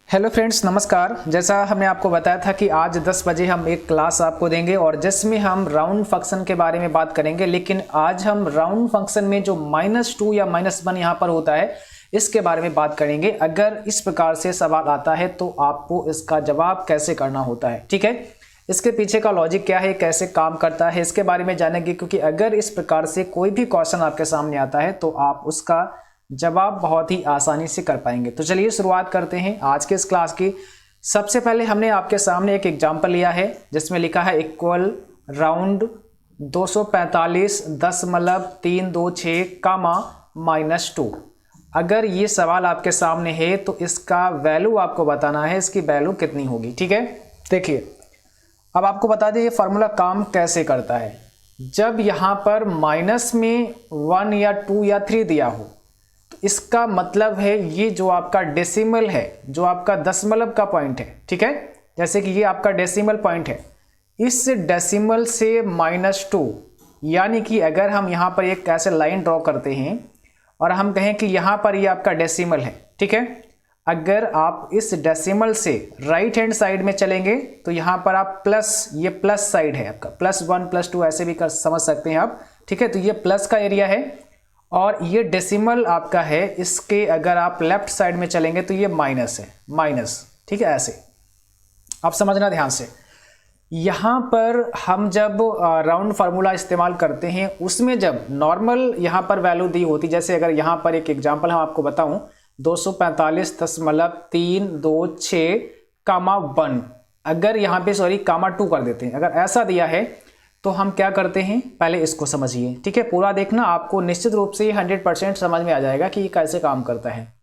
Hello friends, नमस्कार। जैसा हमने आपको बताया था कि आज 10 बजे हम एक क्लास आपको देंगे और जिसमें हम राउंड फंक्शन के बारे में बात करेंगे। लेकिन आज हम राउंड फंक्शन में जो -2 या -1 यहाँ पर होता है इसके बारे में बात करेंगे। अगर इस प्रकार से सवाल आता है तो आपको इसका जवाब कैसे करना होता है, ठीक है। इसके पीछे का लॉजिक क्या है, कैसे काम करता है, इसके बारे में जानेंगे। क्योंकि अगर इस प्रकार से कोई भी क्वेश्चन आपके सामने आता है तो आप उसका जवाब बहुत ही आसानी से कर पाएंगे। तो चलिए शुरुआत करते हैं आज के इस क्लास की। सबसे पहले हमने आपके सामने एक एग्जांपल लिया है जिसमें लिखा है इक्वल राउंड 245.326 कामा -2। अगर ये सवाल आपके सामने है तो इसका वैल्यू आपको बताना है, इसकी वैल्यू कितनी होगी, ठीक है। देखिए, अब आपको बता दें ये फार्मूला काम कैसे करता है। जब यहाँ पर माइनस में 1 या 2 या 3 दिया हो तो इसका मतलब है ये जो आपका डेसिमल है, जो आपका दशमलव का पॉइंट है, ठीक है। जैसे कि ये आपका डेसिमल पॉइंट है, इस डेसिमल से -2, यानी कि अगर हम यहाँ पर एक ऐसे लाइन ड्रॉ करते हैं और हम कहें कि यहाँ पर ये आपका डेसिमल है, ठीक है। अगर आप इस डेसिमल से राइट हैंड साइड में चलेंगे तो यहाँ पर आप प्लस, ये प्लस साइड है आपका, +1 +2 ऐसे भी कर समझ सकते हैं आप, ठीक है। तो ये प्लस का एरिया है और ये डेसिमल आपका है, इसके अगर आप लेफ्ट साइड में चलेंगे तो ये माइनस है, माइनस, ठीक है। ऐसे आप समझना ध्यान से। यहाँ पर हम जब राउंड फार्मूला इस्तेमाल करते हैं उसमें जब नॉर्मल यहाँ पर वैल्यू दी होती, जैसे अगर यहाँ पर एक एग्जांपल हम आपको बताऊं 245.326 कामा 1, अगर यहाँ पे सॉरी कामा 2 कर देते हैं, अगर ऐसा दिया है तो हम क्या करते हैं, पहले इसको समझिए, ठीक है। पूरा देखना, आपको निश्चित रूप से 100% समझ में आ जाएगा कि ये कैसे काम करता है।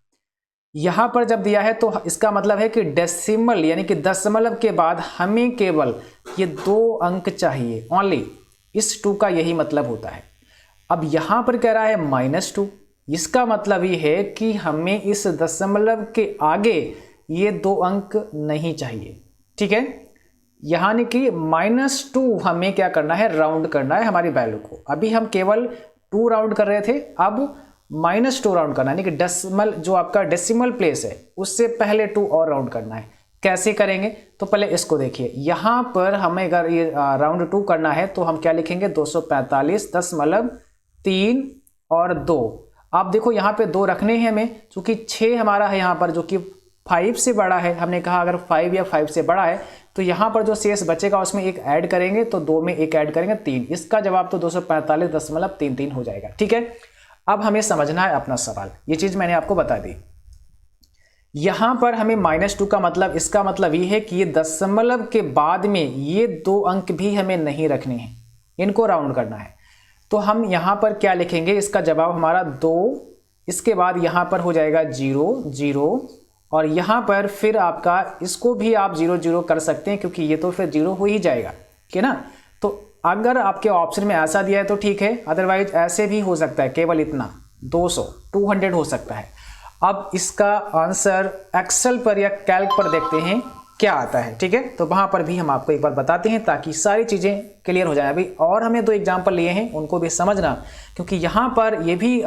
यहाँ पर जब दिया है तो इसका मतलब है कि डेसिमल यानी कि दशमलव के बाद हमें केवल ये 2 अंक चाहिए, ओनली। इस 2 का यही मतलब होता है। अब यहाँ पर कह रहा है -2, इसका मतलब ये है कि हमें इस दशमलव के आगे ये 2 अंक नहीं चाहिए, ठीक है। यानी कि -2 हमें क्या करना है, राउंड करना है हमारी वैल्यू को। अभी हम केवल 2 राउंड कर रहे थे, अब -2 राउंड करना है, यानी कि डेसिमल जो आपका डेसिमल प्लेस है उससे पहले 2 और राउंड करना है। कैसे करेंगे तो पहले इसको देखिए। यहाँ पर हमें अगर ये राउंड 2 करना है तो हम क्या लिखेंगे, 245.3 और 2। आप देखो यहाँ पे 2 रखने हैं हमें, क्योंकि 6 हमारा है यहाँ पर जो कि 5 से बड़ा है। हमने कहा अगर 5 या 5 से बड़ा है तो यहाँ पर जो शेष बचेगा उसमें एक ऐड करेंगे, तो 2 में एक ऐड करेंगे 3। इसका जवाब तो 245.33 हो जाएगा, ठीक है। अब हमें समझना है अपना सवाल, ये चीज मैंने आपको बता दी। यहाँ पर हमें -2 का मतलब, इसका मतलब ये है कि ये दशमलव के बाद में ये 2 अंक भी हमें नहीं रखने हैं, इनको राउंड करना है। तो हम यहाँ पर क्या लिखेंगे, इसका जवाब हमारा 2, इसके बाद यहाँ पर हो जाएगा 0 0 और यहाँ पर फिर आपका इसको भी आप 0 0 कर सकते हैं, क्योंकि ये तो फिर 0 हो ही जाएगा, ठीक है ना। तो अगर आपके ऑप्शन में ऐसा दिया है तो ठीक है, अदरवाइज ऐसे भी हो सकता है, केवल इतना 200 हो सकता है। अब इसका आंसर एक्सेल पर या कैल्क पर देखते हैं क्या आता है, ठीक है। तो वहां पर भी हम आपको एक बार बताते हैं ताकि सारी चीजें क्लियर हो जाए। अभी और हमें 2 एग्जाम्पल लिए हैं, उनको भी समझना, क्योंकि यहाँ पर ये भी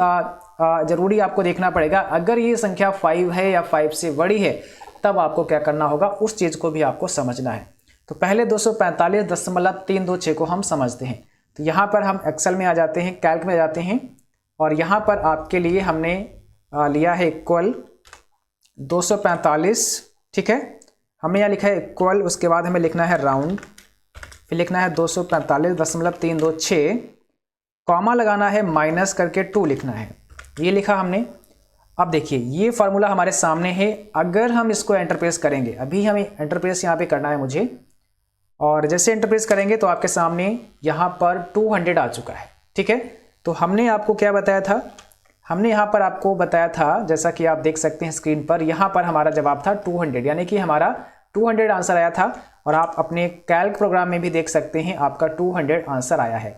जरूरी आपको देखना पड़ेगा। अगर ये संख्या 5 है या 5 से बड़ी है तब आपको क्या करना होगा, उस चीज को भी आपको समझना है। तो पहले 245.326 को हम समझते हैं। तो यहाँ पर हम एक्सेल में आ जाते हैं, कैल्क में आ जाते हैं और यहाँ पर आपके लिए हमने लिया है इक्वल 245, ठीक है। हमने यहाँ लिखा है इक्वल, उसके बाद हमें लिखना है राउंड, फिर लिखना है 245.326, कॉमा लगाना है, माइनस करके 2 लिखना है, ये लिखा हमने। अब देखिए ये फार्मूला हमारे सामने है। अगर हम इसको एंटरप्रेस करेंगे, अभी हमें एंटरप्रेस यहाँ पे करना है मुझे, और जैसे एंटरप्रेस करेंगे तो आपके सामने यहाँ पर 200 आ चुका है, ठीक है। तो हमने आपको क्या बताया था, हमने यहाँ पर आपको बताया था, जैसा कि आप देख सकते हैं स्क्रीन पर, यहाँ पर हमारा जवाब था 200, यानी कि हमारा 200 आंसर आया था। और आप अपने कैल्क प्रोग्राम में भी देख सकते हैं आपका 200 आंसर आया है।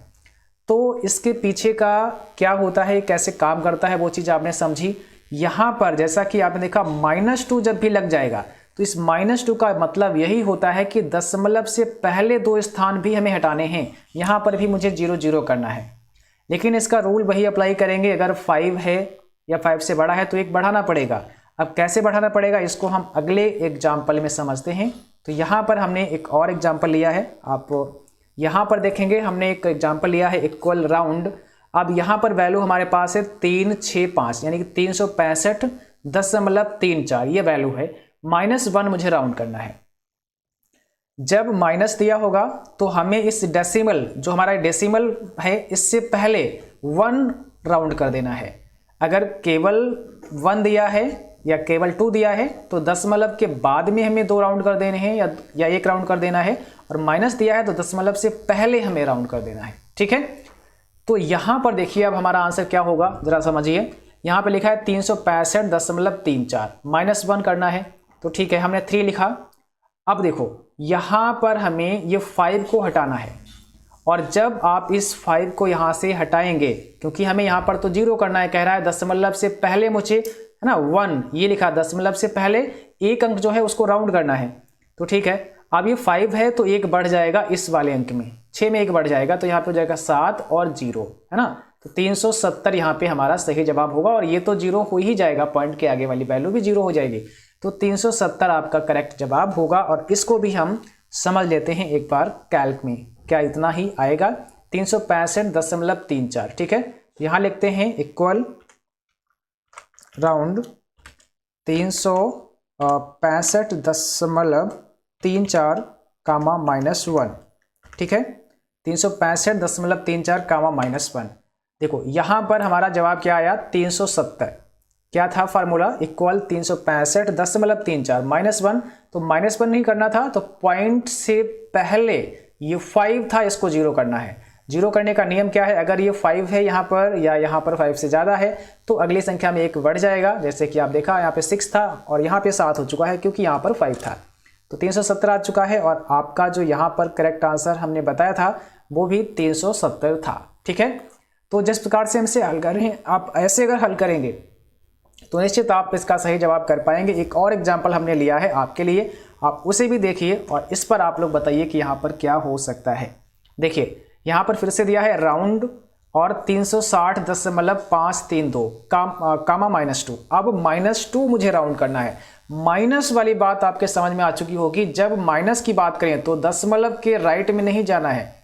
तो इसके पीछे का क्या होता है, कैसे काम करता है, वो चीज़ आपने समझी। यहाँ पर जैसा कि आपने देखा -2 जब भी लग जाएगा तो इस -2 का मतलब यही होता है कि दशमलव से पहले 2 स्थान भी हमें हटाने हैं। यहाँ पर भी मुझे 0 0 करना है, लेकिन इसका रूल वही अप्लाई करेंगे। अगर 5 है या 5 से बड़ा है तो एक बढ़ाना पड़ेगा, अब कैसे बढ़ाना पड़ेगा इसको हम अगले एग्जाम्पल में समझते हैं। तो यहाँ पर हमने एक और एग्जाम्पल लिया है, आप यहाँ पर देखेंगे हमने एक एग्जाम्पल लिया है इक्वल राउंड। अब यहाँ पर वैल्यू हमारे पास है 365 यानी कि 365.34 ये वैल्यू है। -1 मुझे राउंड करना है। जब माइनस दिया होगा तो हमें इस डेसिमल, जो हमारा डेसिमल है, इससे पहले 1 राउंड कर देना है। अगर केवल 1 दिया है या केवल 2 दिया है तो दशमलव के बाद में हमें 2 राउंड कर देने हैं या 1 राउंड कर देना है, और माइनस दिया है तो दशमलव से पहले हमें राउंड कर देना है। ठीक है, तो यहाँ पर देखिए अब हमारा आंसर क्या होगा, जरा समझिए। यहाँ पे लिखा है 365.34, -1 करना है, तो ठीक है हमने 3 लिखा। अब देखो यहाँ पर हमें ये 5 को हटाना है, और जब आप इस 5 को यहाँ से हटाएंगे, क्योंकि हमें यहाँ पर तो 0 करना है, कह रहा है दशमलव से पहले मुझे, है ना, 1 ये लिखा, दशमलव से पहले एक अंक जो है उसको राउंड करना है। तो ठीक है, अब ये 5 है तो 1 बढ़ जाएगा इस वाले अंक में, 6 में 1 बढ़ जाएगा, तो यहाँ पे हो जाएगा 7 और 0, है ना। तो 370 यहाँ पे हमारा सही जवाब होगा, और ये तो 0 हो ही जाएगा, पॉइंट के आगे वाली वैल्यू भी 0 हो जाएगी। तो 370 आपका करेक्ट जवाब होगा। और इसको भी हम समझ लेते हैं एक बार कैल्क में, क्या इतना ही आएगा, 365.34। ठीक है, यहाँ लिखते हैं इक्वल राउंड 365.34 कामा -1। ठीक है, 365.34 कामा -1। देखो यहाँ पर हमारा जवाब क्या आया, 370। क्या था फार्मूला, इक्वल 365.34 -1, तो -1 नहीं करना था, तो पॉइंट से पहले ये 5 था, इसको 0 करना है। 0 करने का नियम क्या है, अगर ये 5 है यहाँ पर या यहाँ पर 5 से ज़्यादा है तो अगली संख्या में 1 बढ़ जाएगा। जैसे कि आप देखा यहाँ पे 6 था और यहाँ पे 7 हो चुका है, क्योंकि यहाँ पर 5 था। तो 370 आ चुका है, और आपका जो यहाँ पर करेक्ट आंसर हमने बताया था वो भी 370 था। ठीक है, तो जिस प्रकार से हमसे हल कर रहे हैं, आप ऐसे अगर हल करेंगे तो निश्चित आप इसका सही जवाब कर पाएंगे। एक और एग्जाम्पल हमने लिया है आपके लिए, आप उसे भी देखिए और इस पर आप लोग बताइए कि यहाँ पर क्या हो सकता है। देखिए यहाँ पर फिर से दिया है राउंड और 360.532 कामा -2। अब -2 मुझे राउंड करना है। माइनस वाली बात आपके समझ में आ चुकी होगी। जब माइनस की बात करें तो दशमलव के राइट में नहीं जाना है,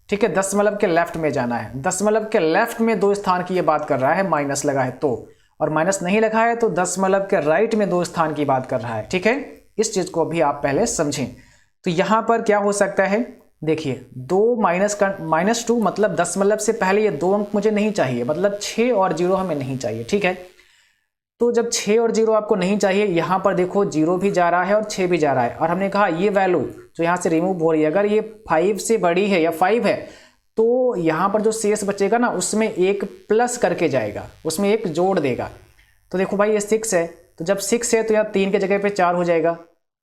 ठीक है, दशमलव के लेफ्ट में जाना है। दशमलव के लेफ्ट में 2 स्थान की ये बात कर रहा है, माइनस लगा है तो, और माइनस नहीं लगा है तो दशमलव के राइट में 2 स्थान की बात कर रहा है। ठीक है, इस चीज को भी आप पहले समझें। तो यहां पर क्या हो सकता है, देखिए 2 -2 मतलब दशमलव से पहले ये 2 अंक मुझे नहीं चाहिए, मतलब 6 और 0 हमें नहीं चाहिए। ठीक है, तो जब 6 और 0 आपको नहीं चाहिए, यहां पर देखो 0 भी जा रहा है और 6 भी जा रहा है, और हमने कहा ये वैल्यू जो यहां से रिमूव हो रही है, अगर ये 5 से बड़ी है या 5 है तो यहां पर जो शेष बचेगा ना उसमें 1 प्लस करके जाएगा, उसमें 1 जोड़ देगा। तो देखो भाई ये 6 है, तो जब 6 है तो यहाँ 3 के जगह पे 4 हो जाएगा,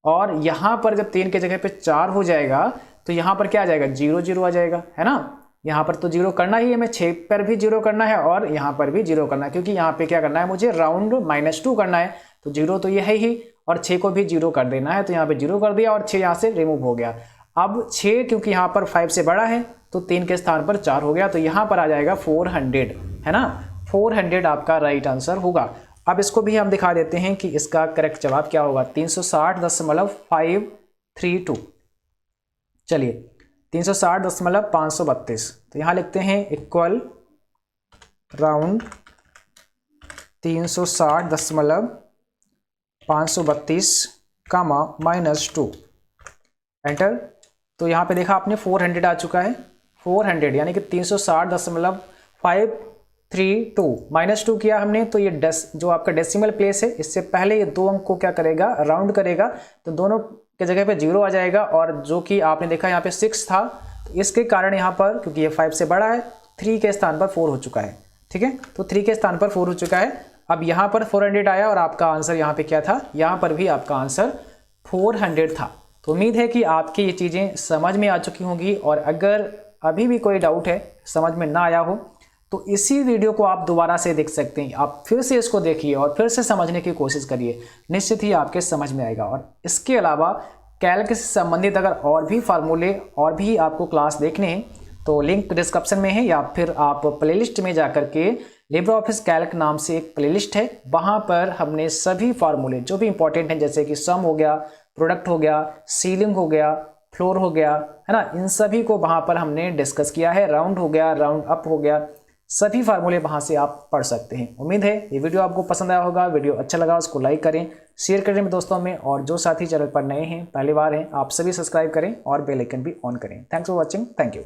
और यहाँ पर जब 3 के जगह पे 4 हो जाएगा तो यहाँ पर क्या आ जाएगा, 0 0 आ जाएगा, है ना। यहाँ पर तो 0 करना ही है, हमें 6 पर भी 0 करना है और यहाँ पर भी 0 करना है, क्योंकि यहाँ पे क्या करना है, मुझे राउंड -2 करना है। तो 0 तो ये है ही, और 6 को भी 0 कर देना है, तो यहाँ पे 0 कर दिया और 6 यहाँ से रिमूव हो गया। अब 6 क्योंकि यहाँ पर 5 से बड़ा है तो 3 के स्थान पर 4 हो गया, तो यहाँ पर आ जाएगा 400, है ना। 400 आपका राइट आंसर होगा। अब इसको भी हम दिखा देते हैं कि इसका करेक्ट जवाब क्या होगा, 360.532। चलिए 360.532, तो यहाँ लिखते हैं इक्वल राउंड 360.532 कामा -2 एंटर। तो यहाँ पे देखा आपने 400 आ चुका है, 400 यानी कि 360.532 -2 किया हमने, तो ये जो आपका डेसिमल प्लेस है इससे पहले ये 2 अंक को क्या करेगा, राउंड करेगा, तो दोनों के जगह पे 0 आ जाएगा। और जो कि आपने देखा यहाँ पे 6 था, तो इसके कारण यहाँ पर क्योंकि ये 5 से बड़ा है 3 के स्थान पर 4 हो चुका है। ठीक है, तो 3 के स्थान पर 4 हो चुका है। अब यहाँ पर 400 आया और आपका आंसर यहाँ पे क्या था, यहाँ पर भी आपका आंसर 400 था। तो उम्मीद है कि आपकी ये चीज़ें समझ में आ चुकी होंगी, और अगर अभी भी कोई डाउट है, समझ में ना आया हो, तो इसी वीडियो को आप दोबारा से देख सकते हैं। आप फिर से इसको देखिए और फिर से समझने की कोशिश करिए, निश्चित ही आपके समझ में आएगा। और इसके अलावा कैल्क से संबंधित अगर और भी फार्मूले और भी आपको क्लास देखने हैं तो लिंक डिस्क्रिप्शन में है, या फिर आप प्लेलिस्ट में जा कर के लिब्रे ऑफिस कैल्क नाम से एक प्लेलिस्ट है, वहाँ पर हमने सभी फार्मूले जो भी इंपॉर्टेंट हैं, जैसे कि सम हो गया, प्रोडक्ट हो गया, सीलिंग हो गया, फ्लोर हो गया, है ना, इन सभी को वहाँ पर हमने डिस्कस किया है। राउंड हो गया, राउंड अप हो गया, सभी फार्मूले वहाँ से आप पढ़ सकते हैं। उम्मीद है ये वीडियो आपको पसंद आया होगा। वीडियो अच्छा लगा उसको लाइक करें, शेयर करें मेरे दोस्तों में, और जो साथी चैनल पर नए हैं, पहली बार हैं, आप सभी सब्सक्राइब करें और बेल आइकन भी ऑन करें। Thanks for watching. Thank you.